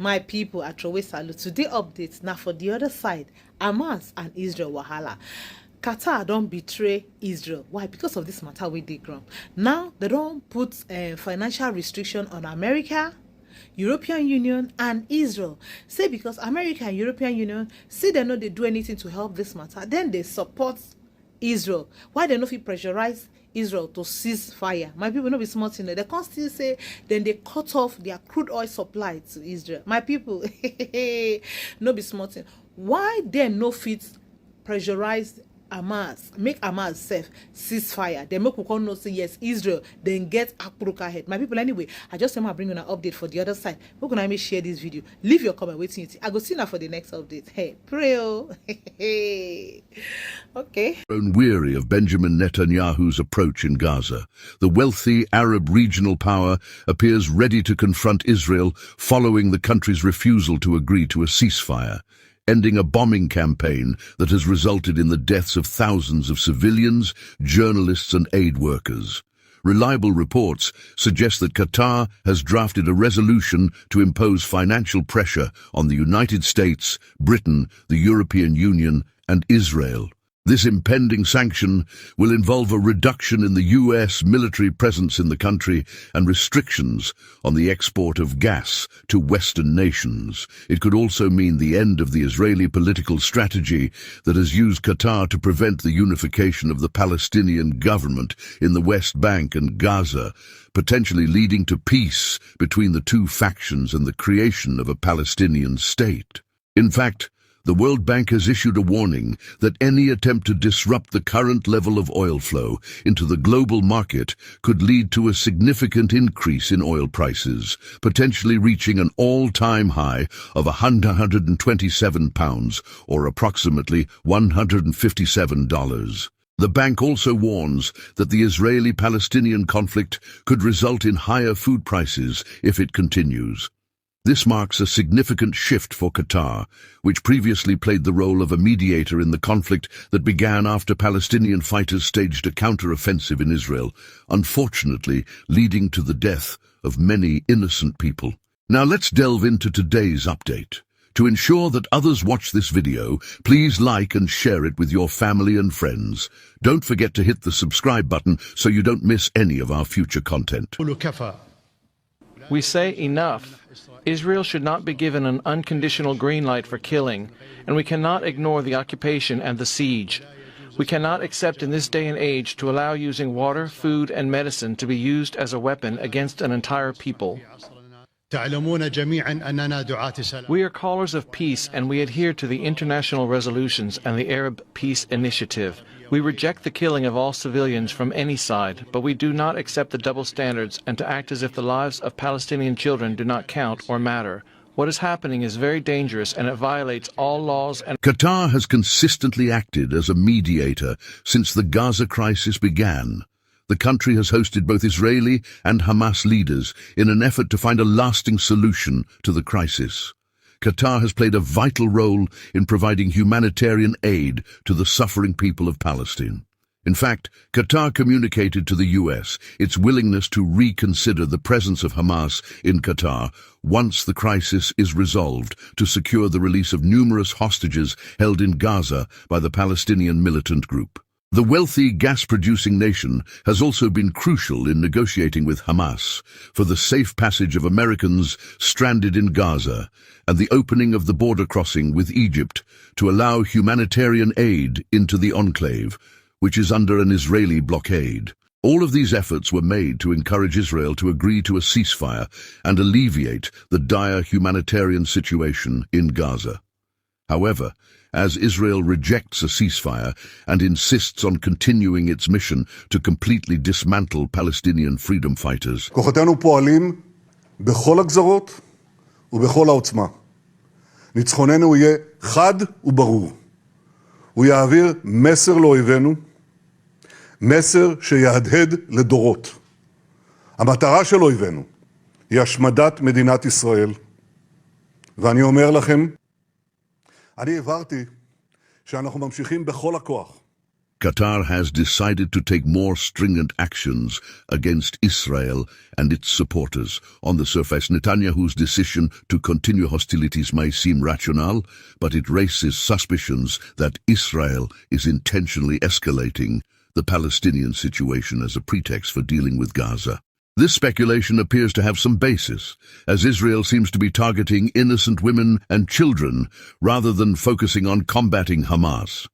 My people, I throw salute. Today updates now for the other side. Hamas and Israel wahala. Qatar don't betray Israel. Why? Because of this matter with the ground. Now they don't put financial restriction on America, European Union and Israel. Say because America and European Union say they know they do anything to help this matter, then they support Israel. Why they know if you pressurize Israel to cease fire? My people no be smart in there. They can't still say then they cut off their crude oil supply to Israel. My people no be smart in. Why they no fit pressurize Hamas, make Hamas safe, ceasefire. They make people know say yes, Israel, then get Akpuruka head. My people, anyway, I just want to bring you an update for the other side. We're gonna make share this video. Leave your comment waiting. I go see now for the next update. Hey, pray. Okay. Grown weary of Benjamin Netanyahu's approach in Gaza, the wealthy Arab regional power appears ready to confront Israel following the country's refusal to agree to a ceasefire, ending a bombing campaign that has resulted in the deaths of thousands of civilians, journalists and aid workers. Reliable reports suggest that Qatar has drafted a resolution to impose financial pressure on the United States, Britain, the European Union and Israel. This impending sanction will involve a reduction in the U.S. military presence in the country and restrictions on the export of gas to Western nations. It could also mean the end of the Israeli political strategy that has used Qatar to prevent the unification of the Palestinian government in the West Bank and Gaza, potentially leading to peace between the two factions and the creation of a Palestinian state. In fact, the World Bank has issued a warning that any attempt to disrupt the current level of oil flow into the global market could lead to a significant increase in oil prices, potentially reaching an all-time high of £127 or approximately $157. The bank also warns that the Israeli-Palestinian conflict could result in higher food prices if it continues. This marks a significant shift for Qatar, which previously played the role of a mediator in the conflict that began after Palestinian fighters staged a counter-offensive in Israel, unfortunately leading to the death of many innocent people. Now let's delve into today's update. To ensure that others watch this video, please like and share it with your family and friends. Don't forget to hit the subscribe button so you don't miss any of our future content. We say enough. Israel should not be given an unconditional green light for killing, and we cannot ignore the occupation and the siege. We cannot accept in this day and age to allow using water, food, and medicine to be used as a weapon against an entire people. We are callers of peace, and we adhere to the international resolutions and the Arab Peace Initiative. We reject the killing of all civilians from any side, but we do not accept the double standards and to act as if the lives of Palestinian children do not count or matter. What is happening is very dangerous, and it violates all laws and... Qatar has consistently acted as a mediator since the Gaza crisis began. The country has hosted both Israeli and Hamas leaders in an effort to find a lasting solution to the crisis. Qatar has played a vital role in providing humanitarian aid to the suffering people of Palestine. In fact, Qatar communicated to the U.S. its willingness to reconsider the presence of Hamas in Qatar once the crisis is resolved, to secure the release of numerous hostages held in Gaza by the Palestinian militant group. The wealthy gas-producing nation has also been crucial in negotiating with Hamas for the safe passage of Americans stranded in Gaza and the opening of the border crossing with Egypt to allow humanitarian aid into the enclave, which is under an Israeli blockade. All of these efforts were made to encourage Israel to agree to a ceasefire and alleviate the dire humanitarian situation in Gaza. However, as Israel rejects a ceasefire and insists on continuing its mission to completely dismantle Palestinian freedom fighters. כוחותינו פועלים בכל הגזרות ובכל העוצמה. ניצחוננו יהיה חד וברור. הוא יעביר מסר לאויבינו, מסר שיהדהד לדורות. המטרה של אויבינו היא השמדת מדינת ישראל. ואני אומר לכם, אני הבהרתי שאנחנו ממשיכים בכל הכוח. Qatar has decided to take more stringent actions against Israel and its supporters. On the surface, Netanyahu's decision to continue hostilities may seem rational, but it raises suspicions that Israel is intentionally escalating the Palestinian situation as a pretext for dealing with Gaza. This speculation appears to have some basis, as Israel seems to be targeting innocent women and children rather than focusing on combating Hamas.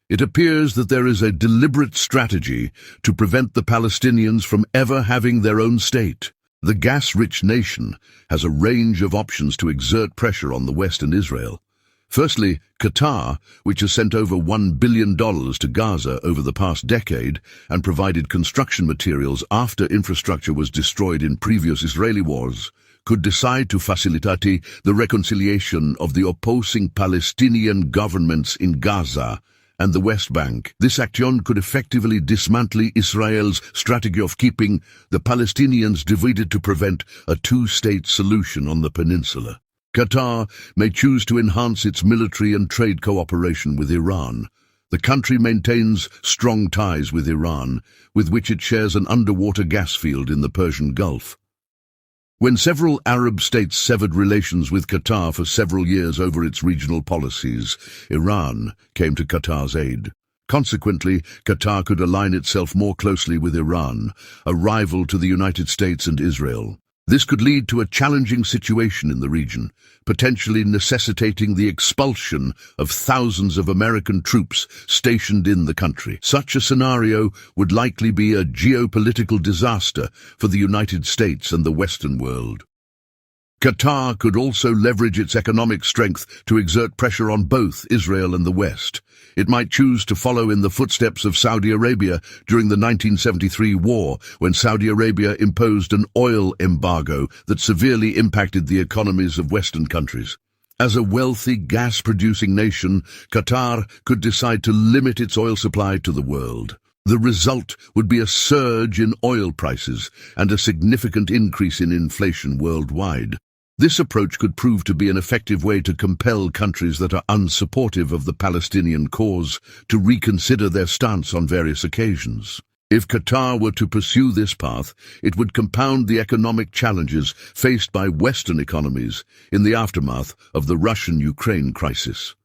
It appears that there is a deliberate strategy to prevent the Palestinians from ever having their own state. The gas-rich nation has a range of options to exert pressure on the West and Israel. Firstly, Qatar, which has sent over $1 billion to Gaza over the past decade and provided construction materials after infrastructure was destroyed in previous Israeli wars, could decide to facilitate the reconciliation of the opposing Palestinian governments in Gaza and the West Bank. This action could effectively dismantle Israel's strategy of keeping the Palestinians divided to prevent a two-state solution on the peninsula. Qatar may choose to enhance its military and trade cooperation with Iran. The country maintains strong ties with Iran, with which it shares an underwater gas field in the Persian Gulf. When several Arab states severed relations with Qatar for several years over its regional policies, Iran came to Qatar's aid. Consequently, Qatar could align itself more closely with Iran, a rival to the United States and Israel. This could lead to a challenging situation in the region, potentially necessitating the expulsion of thousands of American troops stationed in the country. Such a scenario would likely be a geopolitical disaster for the United States and the Western world. Qatar could also leverage its economic strength to exert pressure on both Israel and the West. It might choose to follow in the footsteps of Saudi Arabia during the 1973 war, when Saudi Arabia imposed an oil embargo that severely impacted the economies of Western countries. As a wealthy gas-producing nation, Qatar could decide to limit its oil supply to the world. The result would be a surge in oil prices and a significant increase in inflation worldwide. This approach could prove to be an effective way to compel countries that are unsupportive of the Palestinian cause to reconsider their stance on various occasions. If Qatar were to pursue this path, it would compound the economic challenges faced by Western economies in the aftermath of the Russian-Ukraine crisis.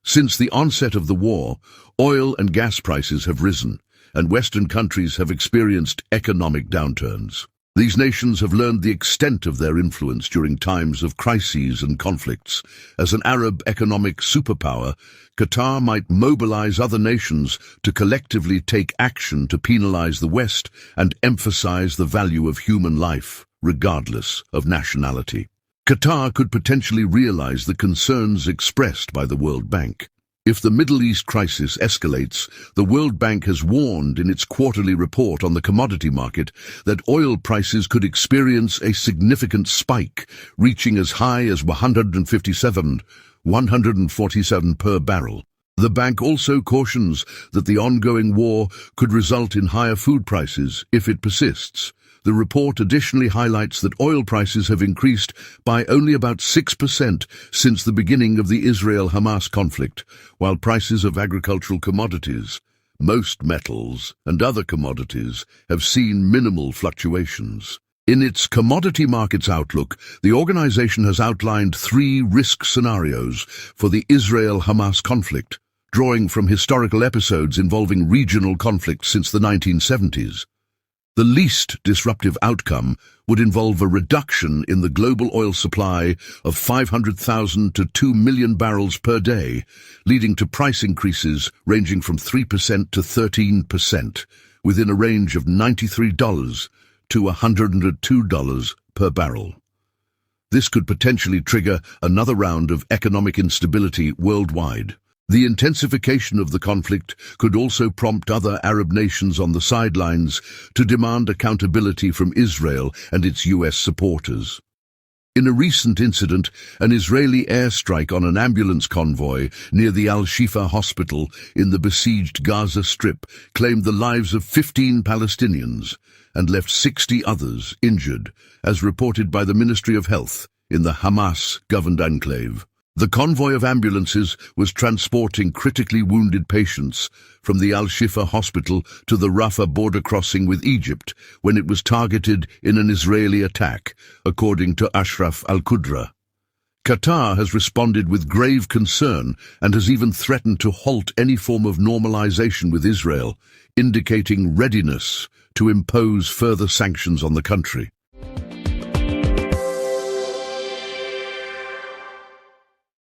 Since the onset of the war, oil and gas prices have risen, and Western countries have experienced economic downturns. These nations have learned the extent of their influence during times of crises and conflicts. As an Arab economic superpower, Qatar might mobilize other nations to collectively take action to penalize the West and emphasize the value of human life, regardless of nationality. Qatar could potentially realize the concerns expressed by the World Bank. If the Middle East crisis escalates, the World Bank has warned in its quarterly report on the commodity market that oil prices could experience a significant spike, reaching as high as $147 per barrel. The bank also cautions that the ongoing war could result in higher food prices if it persists. The report additionally highlights that oil prices have increased by only about 6% since the beginning of the Israel-Hamas conflict, while prices of agricultural commodities, most metals, and other commodities have seen minimal fluctuations. In its commodity markets outlook, the organization has outlined 3 risk scenarios for the Israel-Hamas conflict, drawing from historical episodes involving regional conflicts since the 1970s. The least disruptive outcome would involve a reduction in the global oil supply of 500,000 to 2 million barrels per day, leading to price increases ranging from 3% to 13%, within a range of $93 to $102 per barrel. This could potentially trigger another round of economic instability worldwide. The intensification of the conflict could also prompt other Arab nations on the sidelines to demand accountability from Israel and its U.S. supporters. In a recent incident, an Israeli airstrike on an ambulance convoy near the Al-Shifa hospital in the besieged Gaza Strip claimed the lives of 15 Palestinians and left 60 others injured, as reported by the Ministry of Health in the Hamas-governed enclave. The convoy of ambulances was transporting critically wounded patients from the Al-Shifa hospital to the Rafah border crossing with Egypt when it was targeted in an Israeli attack, according to Ashraf al-Qudra. Qatar has responded with grave concern and has even threatened to halt any form of normalization with Israel, indicating readiness to impose further sanctions on the country.